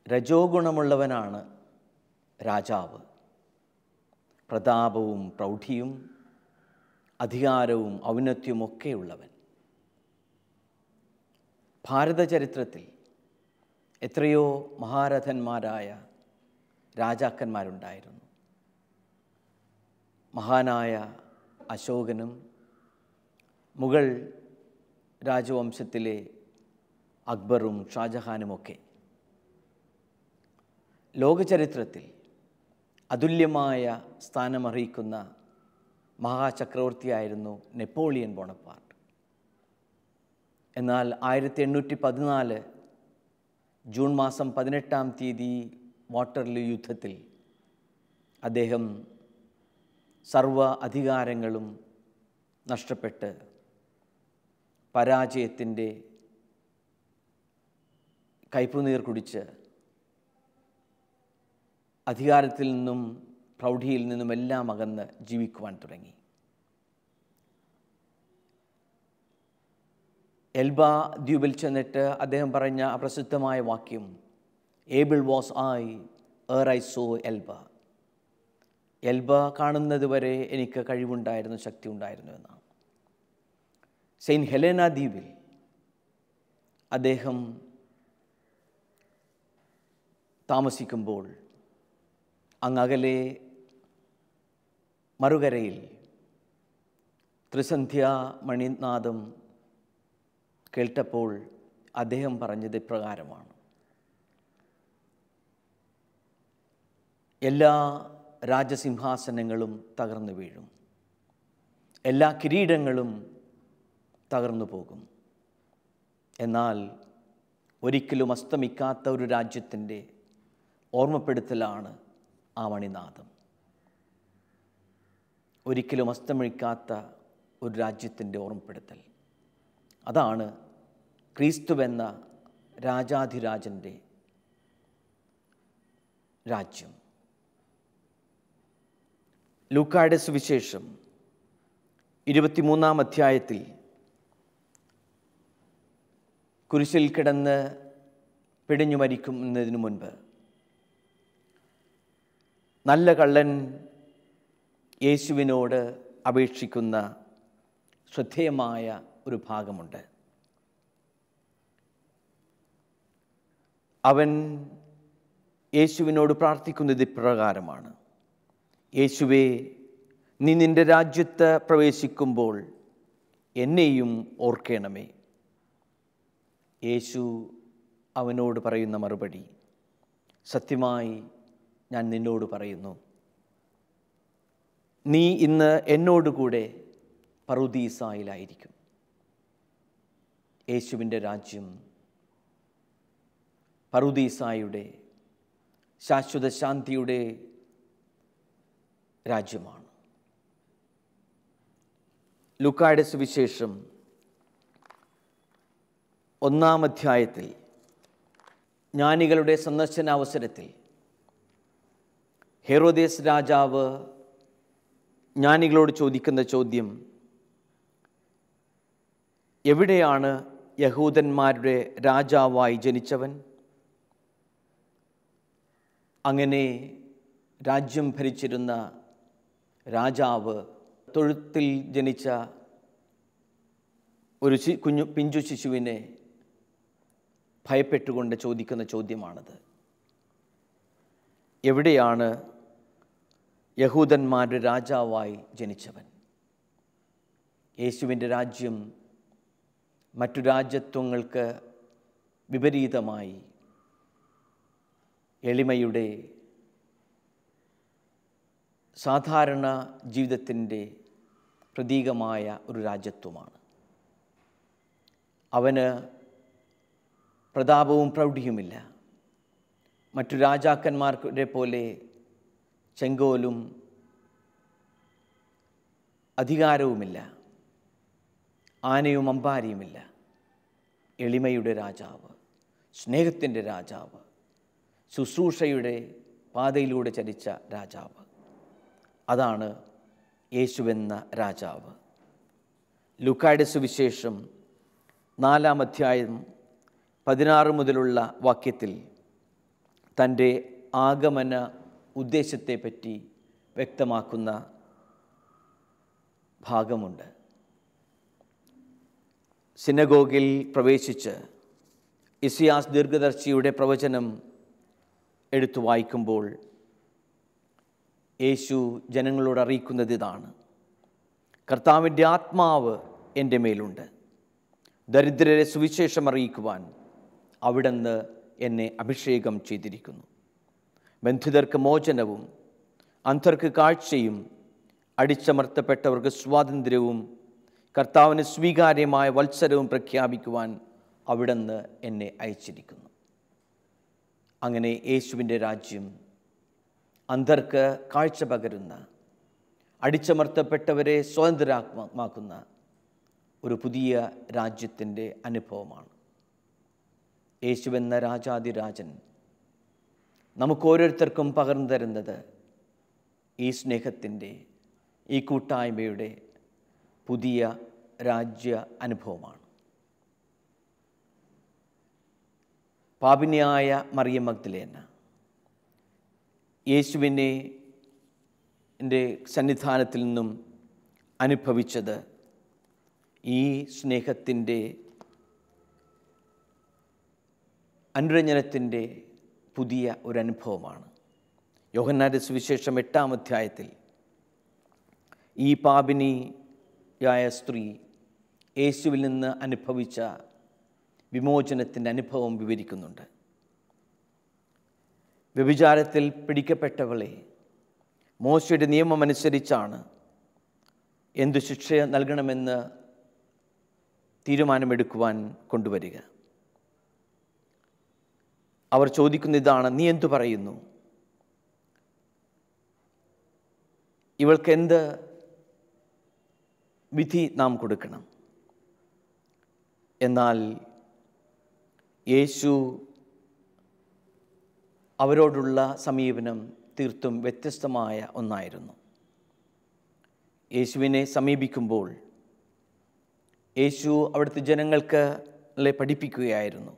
രജോ ഗുണമുള്ളവനാണ് രാജാവ്. പ്രതാപവും പ്രൗഢിയും അധികാരവും ഔന്നത്യമൊക്കെയുള്ളവൻ. ഭാരത ചരിത്രത്തിൽ എത്രയോ മഹാരഥന്മാരായ രാജാക്കന്മാരുണ്ടായിരുന്നു. മഹാനായ അശോകനും മുഗൾ രാജവംശത്തിലെ അക്ബറും ഷാജഹാനുമൊക്കെ. ലോകചരിത്രത്തിൽ അതുല്യമായ സ്ഥാനമർഹിക്കുന്ന മഹാചക്രവർത്തിയായിരുന്നു നെപ്പോളിയൻ ബോണപ്പാർട്ട്. എന്നാൽ 1814 ജൂൺ മാസം 18-ാം തീയതി വാട്ടർലൂ യുദ്ധത്തിൽ അദ്ദേഹം സർവ അധികാരങ്ങളും നഷ്ടപ്പെട്ട് പരാജയത്തിൻ്റെ കയ്പുനീർ കുടിച്ച് അധികാരത്തിൽ നിന്നും പ്രൗഢിയിൽ നിന്നുമെല്ലാം അകന്ന് ജീവിക്കുവാൻ തുടങ്ങി. എൽബ ദ്വീപിൽ ചെന്നിട്ട് അദ്ദേഹം പറഞ്ഞ അപ്രസിദ്ധമായ വാക്യം, able was I er I so Elba. Elba കാണുന്നത് വരെ എനിക്ക് കഴിവുണ്ടായിരുന്നു, ശക്തി ഉണ്ടായിരുന്നു എന്നാണ്. സെയിൻറ്റ് ഹെലേന ദ്വീപിൽ അദ്ദേഹം താമസിക്കുമ്പോൾ അങ്ങകലെ മറുകരയിൽ ത്രിസന്ധ്യാ മണിനാദം കേട്ടപ്പോൾ അദ്ദേഹം പറഞ്ഞത് ഇപ്രകാരമാണ്: എല്ലാ രാജസിംഹാസനങ്ങളും തകർന്നു വീഴും, എല്ലാ കിരീടങ്ങളും തകർന്നു പോകും, എന്നാൽ ഒരിക്കലും അസ്തമിക്കാത്ത ഒരു രാജ്യത്തിൻ്റെ ഓർമ്മപ്പെടുത്തലാണ് ആ മണിനാദം. ഒരിക്കലും അസ്തമിക്കാത്ത ഒരു രാജ്യത്തിൻ്റെ ഓർമ്മപ്പെടുത്തൽ. അതാണ് ക്രിസ്തുവെന്ന രാജാധിരാജൻ്റെ രാജ്യം. ലൂക്കായുടെ സുവിശേഷം 23-ാം അധ്യായത്തിൽ കുരിശിൽ കിടന്ന് പിടഞ്ഞു മരിക്കുന്നതിനു മുൻപ് നല്ല കള്ളൻ യേശുവിനോട് അപേക്ഷിക്കുന്ന ശ്രദ്ധേയമായ ഒരു ഭാഗമുണ്ട്. അവൻ യേശുവിനോട് പ്രാർത്ഥിക്കുന്നത് ഇപ്രകാരമാണ്: യേശുവേ, നീ നിൻ്റെ രാജ്യത്ത് പ്രവേശിക്കുമ്പോൾ എന്നെയും ഓർക്കണമേ. യേശു അവനോട് പറയുന്ന മറുപടി: സത്യമായി ഞാൻ നിന്നോട് പറയുന്നു, നീ ഇന്ന് എന്നോടുകൂടെ പറുദീസായിലായിരിക്കും. യേശുവിൻ്റെ രാജ്യം പറുദീസായുടെ ശാശ്വത ശാന്തിയുടെ രാജ്യമാണ്. ലൂക്കായുടെ സുവിശേഷം 1-ാം അധ്യായത്തിൽ ജ്ഞാനികളുടെ സന്ദർശനാവസരത്തിൽ ഹെരോദേസ് രാജാവ് ജ്ഞാനികളോട് ചോദിക്കുന്ന ചോദ്യം: എവിടെയാണ് യഹൂദന്മാരുടെ രാജാവായി ജനിച്ചവൻ? അങ്ങനെ രാജ്യം ഭരിച്ചിരുന്ന രാജാവ് തൊഴുത്തിൽ ജനിച്ച ഒരു പിഞ്ചു ശിശുവിനെ ഭയപ്പെട്ടുകൊണ്ട് ചോദിക്കുന്ന ചോദ്യമാണത്. എവിടെയാണ് യഹൂദന്മാരുടെ രാജാവായി ജനിച്ചവൻ? യേശുവിൻ്റെ രാജ്യം മറ്റു രാജ്യത്വങ്ങൾക്ക് വിപരീതമായി എളിമയുടെ സാധാരണ ജീവിതത്തിൻ്റെ പ്രതീകമായ ഒരു രാജ്യത്വമാണ്. അവന് പ്രതാപവും പ്രൗഢിയുമില്ല. മറ്റു രാജാക്കന്മാരെ പോലെ ചെങ്കോലും അധികാരവുമില്ല, ആനയും അമ്പാരിയുമില്ല. എളിമയുടെ രാജാവ്, സ്നേഹത്തിൻ്റെ രാജാവ്, ശുശ്രൂഷയുടെ പാതയിലൂടെ ചലിച്ച രാജാവ്. അതാണ് യേശുവെന്ന രാജാവ്. ലൂക്കായുടെ സുവിശേഷം 4-ാം അധ്യായം 16 മുതലുള്ള വാക്യത്തിൽ തൻ്റെ ആഗമന ഉദ്ദേശത്തെപ്പറ്റി വ്യക്തമാക്കുന്ന ഭാഗമുണ്ട്. സിനഗോഗിൽ പ്രവേശിച്ച് ഇസിയാസ് ദീർഘദർശിയുടെ പ്രവചനം എടുത്തു വായിക്കുമ്പോൾ യേശു ജനങ്ങളോട് അറിയിക്കുന്നത് ഇതാണ്: കർത്താവിൻ്റെ ആത്മാവ് എൻ്റെ മേലുണ്ട്, ദരിദ്രരെ സുവിശേഷം അറിയിക്കുവാൻ അവിടുന്ന് എന്നെ അഭിഷേകം ചെയ്തിരിക്കുന്നു. ബന്ധിതർക്ക് മോചനവും, അന്ധർക്ക് കാഴ്ചയും, അടിച്ചമർത്തപ്പെട്ടവർക്ക് സ്വാതന്ത്ര്യവും, കർത്താവിന് സ്വീകാര്യമായ വത്സരവും പ്രഖ്യാപിക്കുവാൻ അവിടുന്ന് എന്നെ അയച്ചിരിക്കുന്നു. അങ്ങനെ യേശുവിൻ്റെ രാജ്യം അന്ധർക്ക് കാഴ്ച പകരുന്ന, അടിച്ചമർത്തപ്പെട്ടവരെ സ്വതന്ത്രമാക്കുന്ന ഒരു പുതിയ രാജ്യത്തിൻ്റെ അനുഭവമാണ്. യേശുവെന്ന രാജാതിരാജൻ നമുക്ക് ഓരോരുത്തർക്കും പകർന്നു തരുന്നത് ഈ സ്നേഹത്തിൻ്റെ, ഈ കൂട്ടായ്മയുടെ പുതിയ രാജ്യ അനുഭവമാണ്. പാപിനിയായ മറിയം മഗ്ദലേന യേശുവിനെ സന്നിധാനത്തിൽ നിന്നും അനുഭവിച്ചത് ഈ സ്നേഹത്തിൻ്റെ, അനുരഞ്ജനത്തിൻ്റെ പുതിയ ഒരനുഭവമാണ്. യോഹന്നാന്റെ സുവിശേഷം 8-ാം അധ്യായത്തിൽ ഈ പാപിനിയായ സ്ത്രീ യേശുവിൽ നിന്ന് അനുഭവിച്ച വിമോചനത്തിൻ്റെ അനുഭവം വിവരിക്കുന്നുണ്ട്. വ്യഭിചാരത്തിൽ പിടിക്കപ്പെട്ടവളെ മോശയുടെ നിയമമനുസരിച്ചാണ് എന്തു ശിക്ഷ നൽകണമെന്ന് തീരുമാനമെടുക്കുവാൻ കൊണ്ടുവരിക. അവർ ചോദിക്കുന്ന ഇതാണ്: നീ എന്തു പറയുന്നു? ഇവൾക്ക് എന്ത് വിധി നാം കൊടുക്കണം? എന്നാൽ യേശു അവരോടുള്ള സമീപനം തീർത്തും വ്യത്യസ്തമായ ഒന്നായിരുന്നു. യേശുവിനെ സമീപിക്കുമ്പോൾ യേശു അവിടുത്തെ ജനങ്ങൾക്ക് പഠിപ്പിക്കുകയായിരുന്നു.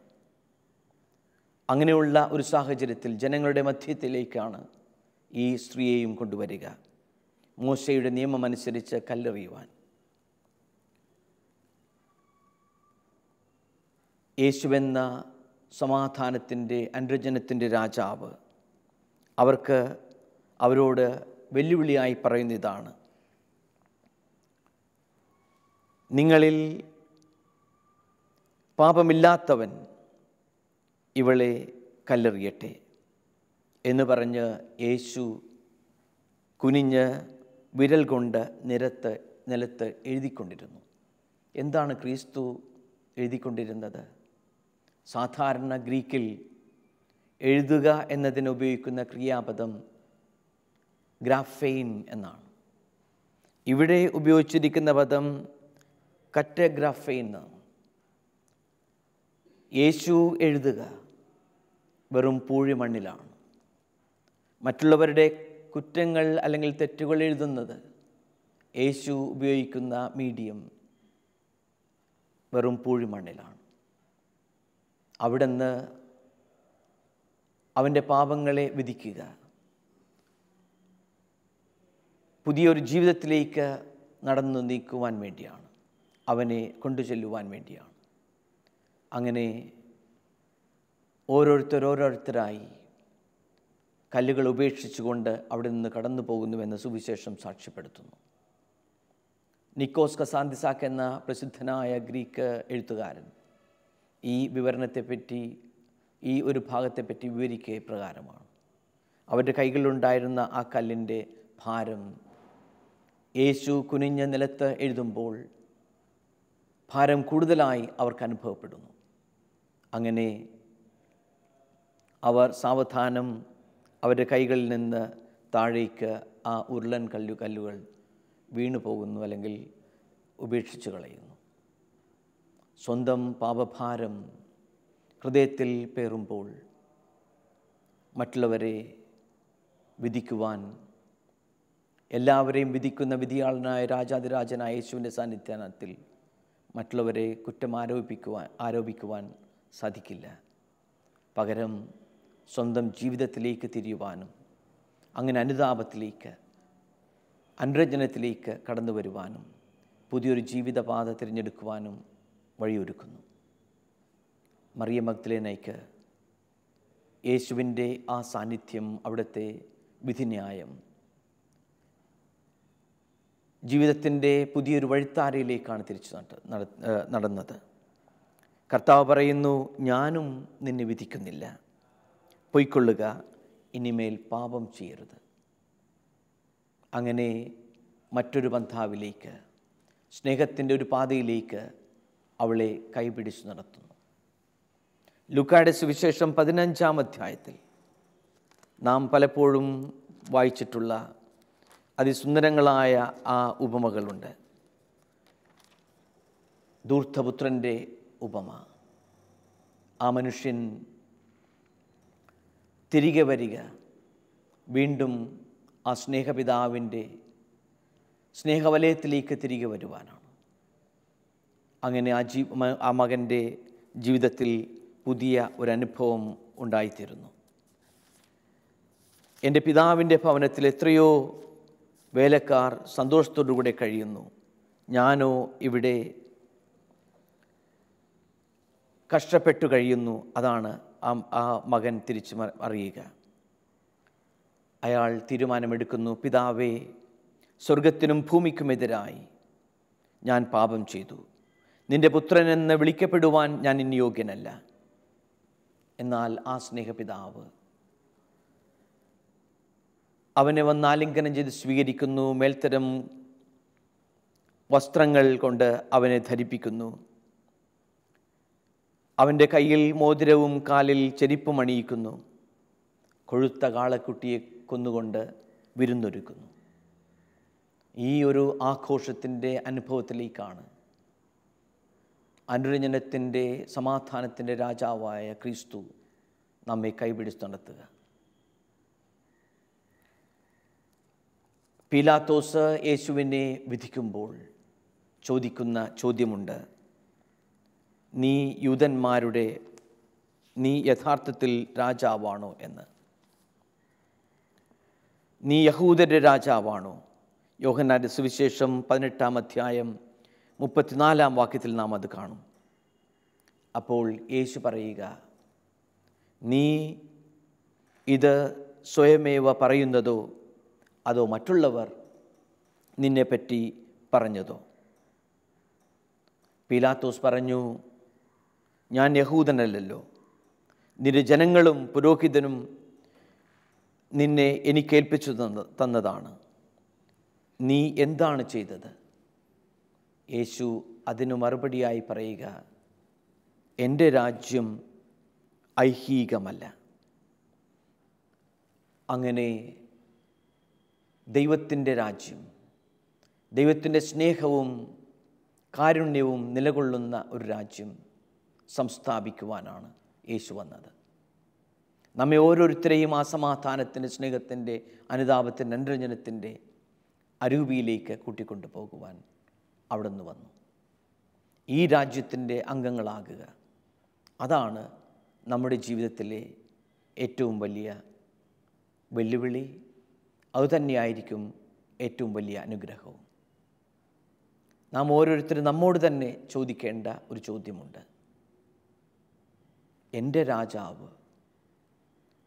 അങ്ങനെയുള്ള ഒരു സാഹചര്യത്തിൽ ജനങ്ങളുടെ മധ്യത്തിലേക്കാണ് ഈ സ്ത്രീയെയും കൊണ്ടുവരിക, മോശയുടെ നിയമമനുസരിച്ച് കല്ലെറിയുവാൻ. യേശുവെന്ന സമാധാനത്തിൻ്റെ, അനുരഞ്ജനത്തിൻ്റെ രാജാവ് അവരോട് വെല്ലുവിളിയായി പറയുന്ന ഇതാണ്: നിങ്ങളിൽ പാപമില്ലാത്തവൻ ഇവളെ കല്ലെറിയട്ടെ എന്ന് പറഞ്ഞ് യേശു കുനിഞ്ഞ് വിരൽ കൊണ്ട് നിലത്ത് എഴുതിക്കൊണ്ടിരുന്നു. എന്താണ് ക്രിസ്തു എഴുതിക്കൊണ്ടിരുന്നത്? സാധാരണ ഗ്രീക്കിൽ എഴുതുക എന്നതിന് ഉപയോഗിക്കുന്ന ക്രിയാപദം ഗ്രാഫെയിൻ എന്നാണ്. ഇവിടെ ഉപയോഗിച്ചിരിക്കുന്ന പദം കറ്റഗ്രാഫെയിൻ എന്നാണ്. യേശു എഴുതുക വെറും പൂഴിമണ്ണിലാണ്. മറ്റുള്ളവരുടെ കുറ്റങ്ങൾ അല്ലെങ്കിൽ തെറ്റുകൾ എഴുതുന്നത് യേശു ഉപയോഗിക്കുന്ന മീഡിയം വെറും പൂഴിമണ്ണിലാണ്. അവിടുന്ന് അവൻ്റെ പാപങ്ങളെ വിധിക്കുക, പുതിയൊരു ജീവിതത്തിലേക്ക് നടന്നു നീക്കുവാൻ വേണ്ടിയാണ്, അവനെ കൊണ്ടുചെല്ലുവാൻ വേണ്ടിയാണ്. അങ്ങനെ ഓരോരുത്തരായി കല്ലുകൾ ഉപേക്ഷിച്ചുകൊണ്ട് അവിടെ നിന്ന് കടന്നു പോകുന്നുവെന്ന് സുവിശേഷം സാക്ഷ്യപ്പെടുത്തുന്നു. നിക്കോസ് കസാന്തിസാക്ക് എന്ന പ്രസിദ്ധനായ ഗ്രീക്ക് എഴുത്തുകാരൻ ഈ വിവരണത്തെപ്പറ്റി, ഈ ഒരു ഭാഗത്തെപ്പറ്റി വിവരിക്കുക പ്രകാരമാണ്: അവരുടെ കൈകളിലുണ്ടായിരുന്ന ആ കല്ലിൻ്റെ ഭാരം യേശു കുനിഞ്ഞ നിലത്ത് എഴുതുമ്പോൾ ഭാരം കൂടുതലായി അവർക്ക് അനുഭവപ്പെടുന്നു. അങ്ങനെ അവർ സാവധാനം അവരുടെ കൈകളിൽ നിന്ന് താഴേക്ക് ആ ഉരുളൻ കല്ലുകൾ വീണു പോകുന്നു, അല്ലെങ്കിൽ ഉപേക്ഷിച്ച് കളയുന്നു. സ്വന്തം പാപഭാരം ഹൃദയത്തിൽ പേറുമ്പോൾ മറ്റുള്ളവരെ വിധിക്കുവാൻ, എല്ലാവരെയും വിധിക്കുന്ന വിധിയാളനായ രാജാതിരാജനായ യേശുവിൻ്റെ സാന്നിധ്യത്തിൽ മറ്റുള്ളവരെ കുറ്റം ആരോപിക്കുവാൻ സാധിക്കില്ല. പകരം സ്വന്തം ജീവിതത്തിലേക്ക് തിരിയുവാനും അങ്ങനെ അനുതാപത്തിലേക്ക്, അനുരഞ്ജനത്തിലേക്ക് കടന്നു വരുവാനും പുതിയൊരു ജീവിതപാത തിരഞ്ഞെടുക്കുവാനും വഴിയൊരുക്കുന്നു. മറിയ മഗ്ദലേനയ്ക്ക് യേശുവിൻ്റെ ആ സാന്നിധ്യം, അവിടുത്തെ വിധിന്യായം ജീവിതത്തിൻ്റെ പുതിയൊരു വഴിത്താരയിലേക്കാണ് തിരിച്ചു നടന്നത്. കർത്താവ് പറയുന്നു, ഞാനും നിന്നെ വിധിക്കുന്നില്ല, പൊയ്ക്കൊള്ളുക, ഇനിമേൽ പാപം ചെയ്യരുത്. അങ്ങനെ മറ്റൊരു പന്ഥാവിലേക്ക്, സ്നേഹത്തിൻ്റെ ഒരു പാതയിലേക്ക് അവളെ കൈപിടിച്ചു നടത്തുന്നു. ലൂക്കായുടെ സുവിശേഷം 15-ാം അധ്യായത്തിൽ നാം പലപ്പോഴും വായിച്ചിട്ടുള്ള അതിസുന്ദരങ്ങളായ ആ ഉപമകളുണ്ട്. ധൂർത്തപുത്രൻ്റെ ഉപമ. ആ മനുഷ്യൻ തിരികെ വരിക, വീണ്ടും ആ സ്നേഹപിതാവിൻ്റെ സ്നേഹവലയത്തിലേക്ക് തിരികെ വരുവാനാണ്. അങ്ങനെ ആ മകൻ്റെ ജീവിതത്തിൽ പുതിയ ഒരനുഭവം ഉണ്ടായിത്തീരുന്നു. എൻ്റെ പിതാവിൻ്റെ ഭവനത്തിൽ എത്രയോ വേലക്കാർ സന്തോഷത്തോടുകൂടെ കഴിയുന്നു, ഞാനോ ഇവിടെ കഷ്ടപ്പെട്ടു കഴിയുന്നു. അതാണ് ആ മകൻ തിരിച്ചു അറിയുക. അയാൾ തീരുമാനമെടുക്കുന്നു, പിതാവേ, സ്വർഗത്തിനും ഭൂമിക്കുമെതിരായി ഞാൻ പാപം ചെയ്തു, നിൻ്റെ പുത്രനെന്ന് വിളിക്കപ്പെടുവാൻ ഞാൻ ഇനി യോഗ്യനല്ല. എന്നാൽ ആ സ്നേഹപിതാവ് അവനെ വന്ന് ആലിംഗനം ചെയ്ത് സ്വീകരിക്കുന്നു. മേൽത്തരം വസ്ത്രങ്ങൾ കൊണ്ട് അവനെ ധരിപ്പിക്കുന്നു. അവൻ്റെ കയ്യിൽ മോതിരവും കാലിൽ ചെരിപ്പും അണിയിക്കുന്നു. കൊഴുത്ത കാളക്കുട്ടിയെ കൊന്നുകൊണ്ട് വിരുന്നൊരുക്കുന്നു. ഈ ഒരു ആഘോഷത്തിൻ്റെ അനുഭവത്തിലേക്കാണ് അനുരഞ്ജനത്തിൻ്റെ, സമാധാനത്തിൻ്റെ രാജാവായ ക്രിസ്തു നമ്മെ കൈപിടിച്ച് നടത്തുക. പീലാത്തോസ് യേശുവിനെ വിധിക്കുമ്പോൾ ചോദിക്കുന്ന ചോദ്യമുണ്ട്, നീ യഥാർത്ഥത്തിൽ രാജാവാണോ എന്ന്. നീ യഹൂദരുടെ രാജാവാണോ? യോഹന്നാന്റെ സുവിശേഷം 18-ാം അധ്യായം 34-ാം വാക്യത്തിൽ നാം അത് കാണും. അപ്പോൾ യേശു പറയുക, നീ ഇത് സ്വയമേവ പറയുന്നതോ അതോ മറ്റുള്ളവർ നിന്നെപ്പറ്റി പറഞ്ഞതോ? പീലാത്തോസ് പറഞ്ഞു, ഞാൻ യഹൂദനല്ലല്ലോ, നിന്റെ ജനങ്ങളും പുരോഹിതനും നിന്നെ എനിക്കേൽപ്പിച്ചു തന്നതാണ്. നീ എന്താണ് ചെയ്തത്? യേശു അതിനു മറുപടിയായി പറയുക, എൻ്റെ രാജ്യം ഐഹികമല്ല. അങ്ങനെ ദൈവത്തിൻ്റെ രാജ്യം, ദൈവത്തിൻ്റെ സ്നേഹവും കാരുണ്യവും നിലകൊള്ളുന്ന ഒരു രാജ്യം സംസ്ഥാപിക്കുവാനാണ് യേശു വന്നത്. നമ്മെ ഓരോരുത്തരെയും ആ സമാധാനത്തിൻ്റെ, സ്നേഹത്തിൻ്റെ, അനുതാപത്തിൻ്റെ, അനുരഞ്ജനത്തിൻ്റെ അരൂപിയിലേക്ക് കൂട്ടിക്കൊണ്ടു പോകുവാൻ അവിടുന്ന് വന്നു. ഈ രാജ്യത്തിൻ്റെ അംഗങ്ങളാകുക, അതാണ് നമ്മുടെ ജീവിതത്തിലെ ഏറ്റവും വലിയ വെല്ലുവിളി. അതുതന്നെയായിരിക്കും ഏറ്റവും വലിയ അനുഗ്രഹവും. നാം ഓരോരുത്തരും നമ്മോട് തന്നെ ചോദിക്കേണ്ട ഒരു ചോദ്യമുണ്ട്. എൻ്റെ രാജാവ്,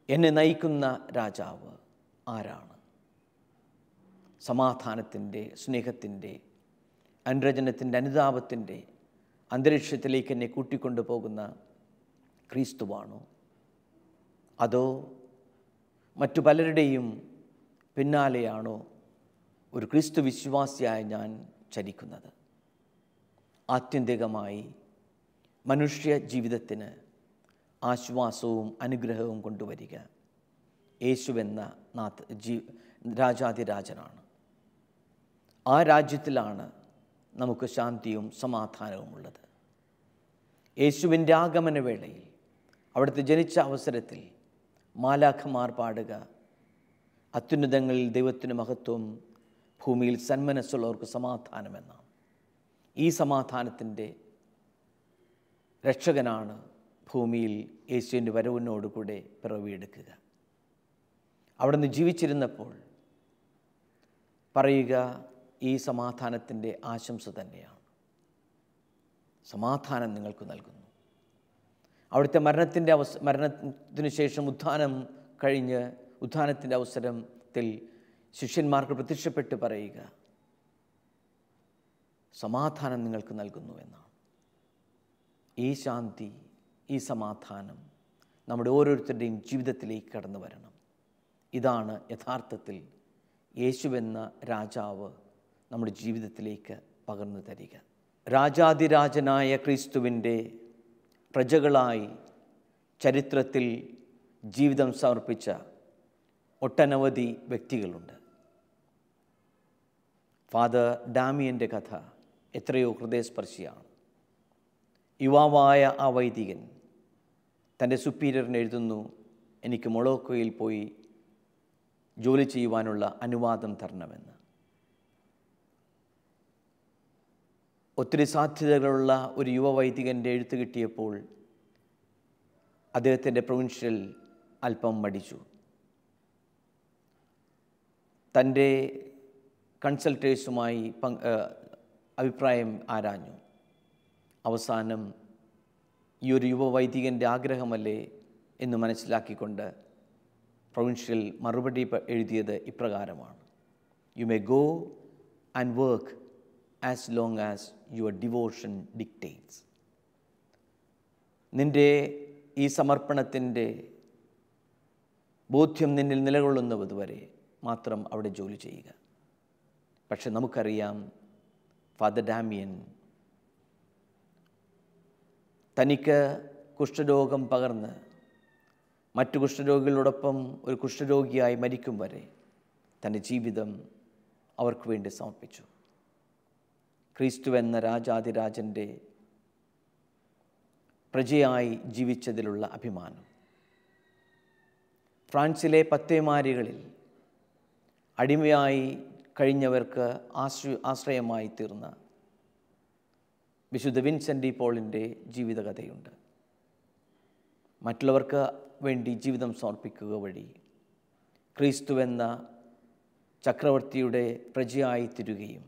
എന്നെ നയിക്കുന്ന രാജാവ് ആരാണ്? സമാധാനത്തിൻ്റെ, സ്നേഹത്തിൻ്റെ, അനുരഞ്ജനത്തിൻ്റെ, അനുതാപത്തിൻ്റെ അന്തരീക്ഷത്തിലേക്ക് എന്നെ കൂട്ടിക്കൊണ്ടു പോകുന്ന ക്രിസ്തുവാണോ? അതോ മറ്റു പലരുടെയും പിന്നാലെയാണോ ഒരു ക്രിസ്തു വിശ്വാസിയായ ഞാൻ ചരിക്കുന്നത്? ആത്യന്തികമായി മനുഷ്യ ജീവിതത്തിന് ആശ്വാസവും അനുഗ്രഹവും കൊണ്ടുവരിക യേശുവെന്ന രാജാതിരാജനാണ്. ആ രാജ്യത്തിലാണ് നമുക്ക് ശാന്തിയും സമാധാനവും ഉള്ളത്. യേശുവിൻ്റെ ആഗമന വേളയിൽ, അവിടുത്തെ ജനിച്ച അവസരത്തിൽ മാലാഖമാർ പാടുക, അത്യുന്നതങ്ങളിൽ ദൈവത്തിന് മഹത്വം, ഭൂമിയിൽ സന്മനസ്സുള്ളവർക്ക് സമാധാനമെന്നാണ്. ഈ സമാധാനത്തിൻ്റെ രക്ഷകനാണ് ഭൂമിയിൽ യേശുവിൻ്റെ വരവിനോടുകൂടെ പിറവിയെടുക്കുക. അവിടുന്ന് ജീവിച്ചിരുന്നപ്പോൾ പറയുക ഈ സമാധാനത്തിൻ്റെ ആശംസ തന്നെയാണ്. സമാധാനം നിങ്ങൾക്ക് നൽകുന്നു. അവിടുത്തെ മരണത്തിനു ശേഷം ഉത്ഥാനം കഴിഞ്ഞ് ഉത്ഥാനത്തിൻ്റെ അവസരത്തിൽ ശിഷ്യന്മാർക്ക് പ്രത്യക്ഷപ്പെട്ട് പറയുക സമാധാനം നിങ്ങൾക്ക് നൽകുന്നു എന്നാണ്. ഈ ശാന്തി, ഈ സമാധാനം നമ്മുടെ ഓരോരുത്തരുടെയും ജീവിതത്തിലേക്ക് കടന്നു വരണം. ഇതാണ് യഥാർത്ഥത്തിൽ യേശുവെന്ന രാജാവ് നമ്മുടെ ജീവിതത്തിലേക്ക് പകർന്നു തരിക. രാജാതിരാജനായ ക്രിസ്തുവിൻ്റെ പ്രജകളായി ചരിത്രത്തിൽ ജീവിതം സമർപ്പിച്ച ഒട്ടനവധി വ്യക്തികളുണ്ട്. ഫാദർ ഡാമിയൻ്റെ കഥ എത്രയോ ഹൃദയസ്പർശിയാണ്. യുവാവായ ആ വൈദികൻ തൻ്റെ സുപ്പീരിയറിന് എഴുതുന്നു, എനിക്ക് മൊളോക്കോയിൽ പോയി ജോലി ചെയ്യുവാനുള്ള അനുവാദം തരണമെന്ന്. ഒത്തിരി സാധ്യതകളുള്ള ഒരു യുവ വൈദികൻ്റെ എഴുത്ത് കിട്ടിയപ്പോൾ അദ്ദേഹത്തിൻ്റെ പ്രൊവിൻഷ്യൽ അല്പം മടിച്ചു. തൻ്റെ കൺസൾട്ടേഴ്സുമായി അഭിപ്രായം ആരാഞ്ഞു. അവസാനം ഈ ഒരു യുവ വൈദികൻ്റെ ആഗ്രഹമല്ലേ എന്ന് മനസ്സിലാക്കിക്കൊണ്ട് പ്രൊവിൻഷ്യൽ മറുപടി എഴുതിയത് ഇപ്രകാരമാണ്: you may go and work as long as your devotion dictates. നിൻ്റെ ഈ സമർപ്പണത്തിൻ്റെ ബോധ്യം നിന്നിൽ നിലകൊള്ളുന്നതുവരെ മാത്രം അവിടെ ജോലി ചെയ്യുക. പക്ഷെ നമുക്കറിയാം ഫാദർ ഡാമിയൻ തനിക്ക് കുഷ്ഠരോഗം പകർന്ന് മറ്റു കുഷ്ഠരോഗികളോടൊപ്പം ഒരു കുഷ്ഠരോഗിയായി മരിക്കും വരെ തൻ്റെ ജീവിതം അവർക്ക് വേണ്ടി സമർപ്പിച്ചു. ക്രിസ്തുവെന്ന രാജാതിരാജൻ്റെ പ്രജയായി ജീവിച്ചതിലുള്ള അഭിമാനം. ഫ്രാൻസിലെ പത്തേമാരികളിൽ അടിമയായി കഴിഞ്ഞവർക്ക് ആശ്രയമായി തീർന്ന വിശുദ്ധ വിൻസെൻ്റ് പോളിൻ്റെ ജീവിതകഥയുണ്ട്. മറ്റുള്ളവർക്ക് വേണ്ടി ജീവിതം സമർപ്പിക്കുക വഴി ക്രിസ്തുവെന്ന ചക്രവർത്തിയുടെ പ്രജയായി തീരുകയും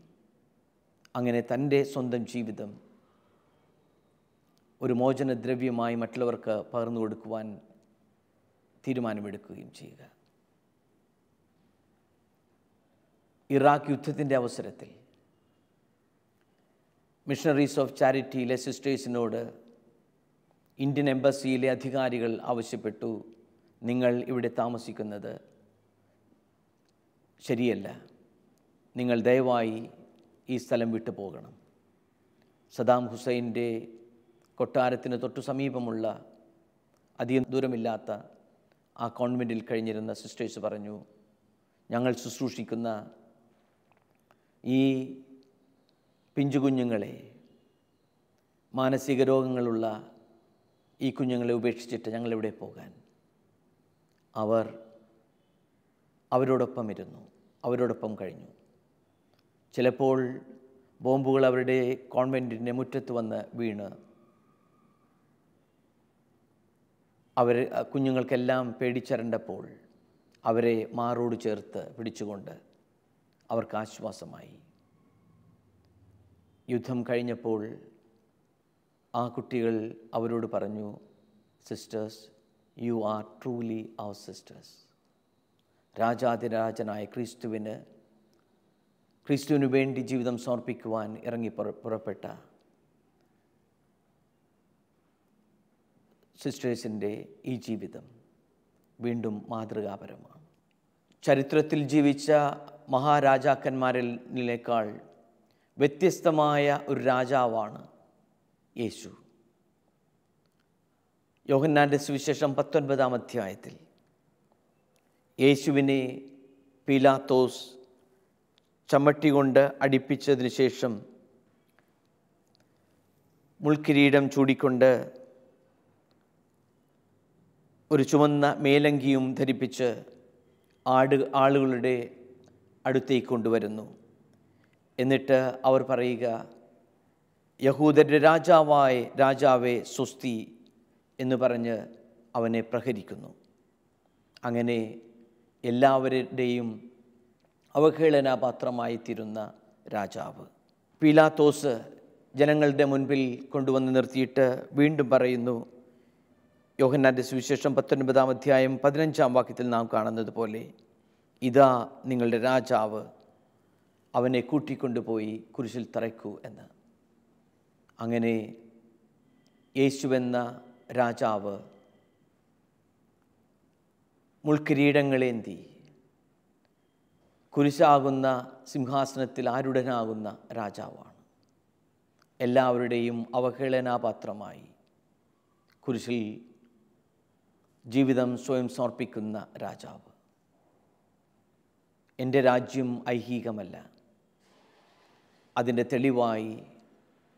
അങ്ങനെ തൻ്റെ സ്വന്തം ജീവിതം ഒരു മോചനദ്രവ്യമായി മറ്റുള്ളവർക്ക് പകർന്നു കൊടുക്കുവാൻ തീരുമാനമെടുക്കുകയും ചെയ്യുക. ഇറാഖ് യുദ്ധത്തിൻ്റെ അവസരത്തിൽ മിഷണറീസ് ഓഫ് ചാരിറ്റിയിലെ സിസ്റ്റേഴ്സിനോട് ഇന്ത്യൻ എംബസിയിലെ അധികാരികൾ ആവശ്യപ്പെട്ടു, നിങ്ങൾ ഇവിടെ താമസിക്കുന്നത് ശരിയല്ല, നിങ്ങൾ ദയവായി ഈ സ്ഥലം വിട്ടു പോകണം. സദാം ഹുസൈൻ്റെ കൊട്ടാരത്തിന് തൊട്ടു സമീപമുള്ള അധികം ദൂരമില്ലാത്ത ആ കോൺവെൻറ്റിൽ കഴിഞ്ഞിരുന്ന സിസ്റ്റേഴ്സ് പറഞ്ഞു, ഞങ്ങൾ ശുശ്രൂഷിക്കുന്ന ഈ പിഞ്ചുകുഞ്ഞുങ്ങളെ, മാനസിക രോഗങ്ങളുള്ള ഈ കുഞ്ഞുങ്ങളെ ഉപേക്ഷിച്ചിട്ട് ഞങ്ങളിവിടെ പോകാൻ. അവർ അവരോടൊപ്പം ഇരുന്നു, അവരോടൊപ്പം കഴിഞ്ഞു. ചിലപ്പോൾ ബോംബുകൾ അവരുടെ കോൺവെൻറ്റിൻ്റെ മുറ്റത്ത് വന്ന് വീണ് കുഞ്ഞുങ്ങൾക്കെല്ലാം പേടിച്ചരണ്ടപ്പോൾ അവരെ മാറോട് ചേർത്ത് പിടിച്ചുകൊണ്ട് അവർക്ക് ആശ്വാസമായി. യുദ്ധം കഴിഞ്ഞപ്പോൾ ആ കുട്ടികൾ അവരോട് പറഞ്ഞു, സിസ്റ്റേഴ്സ്, യു ആർ ട്രൂലി അവർ സിസ്റ്റേഴ്സ്. രാജാതിരാജനായ ക്രിസ്തുവിന് വേണ്ടി ജീവിതം സമർപ്പിക്കുവാൻ ഇറങ്ങി പുറപ്പെട്ട സിസ്റ്റേഴ്സിൻ്റെ ഈ ജീവിതം വീണ്ടും മാതൃകാപരമാണ്. ചരിത്രത്തിൽ ജീവിച്ച മഹാരാജാക്കന്മാരിലേക്കാൾ വ്യത്യസ്തമായ ഒരു രാജാവാണ് യേശു. യോഹന്നാൻ്റെ സുവിശേഷം 19-ാം അധ്യായത്തിൽ യേശുവിനെ പീലാത്തോസ് ചമ്മട്ടി കൊണ്ട് അടിപ്പിച്ചതിന് ശേഷം മുൾക്കിരീടം ചൂടിക്കൊണ്ട് ഒരു ചുവന്ന മേലങ്കിയും ധരിപ്പിച്ച് ആളുകളുടെ അടുത്തേക്ക് കൊണ്ടുവരുന്നു. എന്നിട്ട് അവർ പറയുക, യഹൂദരുടെ രാജാവേ സ്വസ്തി എന്ന് പറഞ്ഞ് അവനെ പ്രഹരിക്കുന്നു. അങ്ങനെ എല്ലാവരുടെയും അവഹേളനാപാത്രമായി തീരുന്ന രാജാവ്. പീലാത്തോസ് ജനങ്ങളുടെ മുൻപിൽ കൊണ്ടുവന്ന് നിർത്തിയിട്ട് വീണ്ടും പറയുന്നു, യോഹന്നാൻ്റെ സുവിശേഷം 19-ാം അധ്യായം 15-ാം വാക്യത്തിൽ നാം കാണുന്നത് പോലെ, ഇതാ നിങ്ങളുടെ രാജാവ്, അവനെ കൂട്ടിക്കൊണ്ടുപോയി കുരിശിൽ തറയ്ക്കൂ എന്ന്. അങ്ങനെ യേശുവെന്ന രാജാവ് മുൾക്കിരീടങ്ങളേന്തി കുരിശാകുന്ന സിംഹാസനത്തിൽ ആരുടനാകുന്ന രാജാവാണ്. എല്ലാവരുടെയും അവഹേളനാപാത്രമായി കുരിശിൽ ജീവിതം സ്വയം സമർപ്പിക്കുന്ന രാജാവ്. എൻ്റെ രാജ്യം ഐഹികമല്ല, അതിൻ്റെ തെളിവായി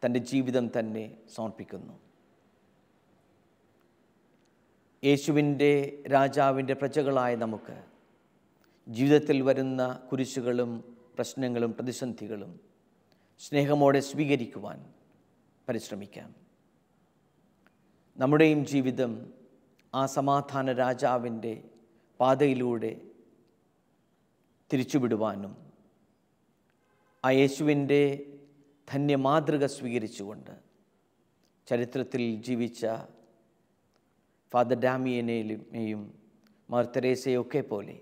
തൻ്റെ ജീവിതം തന്നെ സമർപ്പിക്കുന്നു. യേശുവിൻ്റെ രാജാവിൻ്റെ പ്രജകളായ നമുക്ക് ജീവിതത്തിൽ വരുന്ന കുരിശുകളും പ്രശ്നങ്ങളും പ്രതിസന്ധികളും സ്നേഹമോടെ സ്വീകരിക്കുവാൻ പരിശ്രമിക്കാം. നമ്മുടെയും ജീവിതം ആ സമാധാന രാജാവിൻ്റെ പാതയിലൂടെ തിരിച്ചുവിടുവാനും ആ യേശുവിൻ്റെ ധന്യമാതൃക സ്വീകരിച്ചുകൊണ്ട് ചരിത്രത്തിൽ ജീവിച്ച ഫാദർ ഡാമിയനെയും മദർ തെരേസയൊക്കെ പോലെ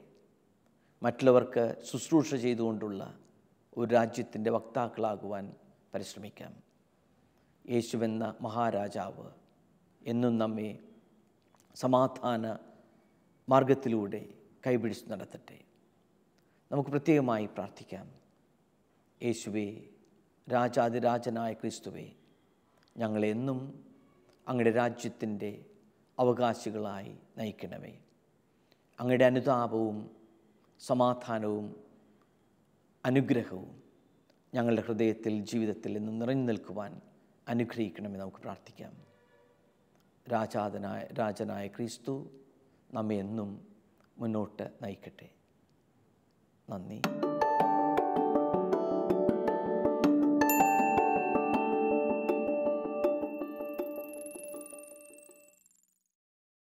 മറ്റുള്ളവർക്ക് ശുശ്രൂഷ ചെയ്തുകൊണ്ടുള്ള ഒരു രാജ്യത്തിൻ്റെ വക്താക്കളാകുവാൻ പരിശ്രമിക്കാം. യേശുവെന്ന മഹാരാജാവ് എന്നും നമ്മെ സമാധാന മാർഗത്തിലൂടെ കൈപിടിച്ച് നടത്തട്ടെ. നമുക്ക് പ്രത്യേകമായി പ്രാർത്ഥിക്കാം. യേശുവേ, രാജാതിരാജനായ ക്രിസ്തുവേ, ഞങ്ങളെന്നും അങ്ങയുടെ രാജ്യത്തിൻ്റെ അവകാശികളായി നയിക്കണമേ. അങ്ങയുടെ അനുതാപവും സമാധാനവും അനുഗ്രഹവും ഞങ്ങളുടെ ഹൃദയത്തിൽ ജീവിതത്തിൽ എന്നും നിറഞ്ഞു നിൽക്കുവാൻ അനുഗ്രഹിക്കണമെന്ന് നമുക്ക് പ്രാർത്ഥിക്കാം. രാജനായ ക്രിസ്തു നമ്മെ എന്നും മുന്നോട്ട് നയിക്കട്ടെ. നന്ദി.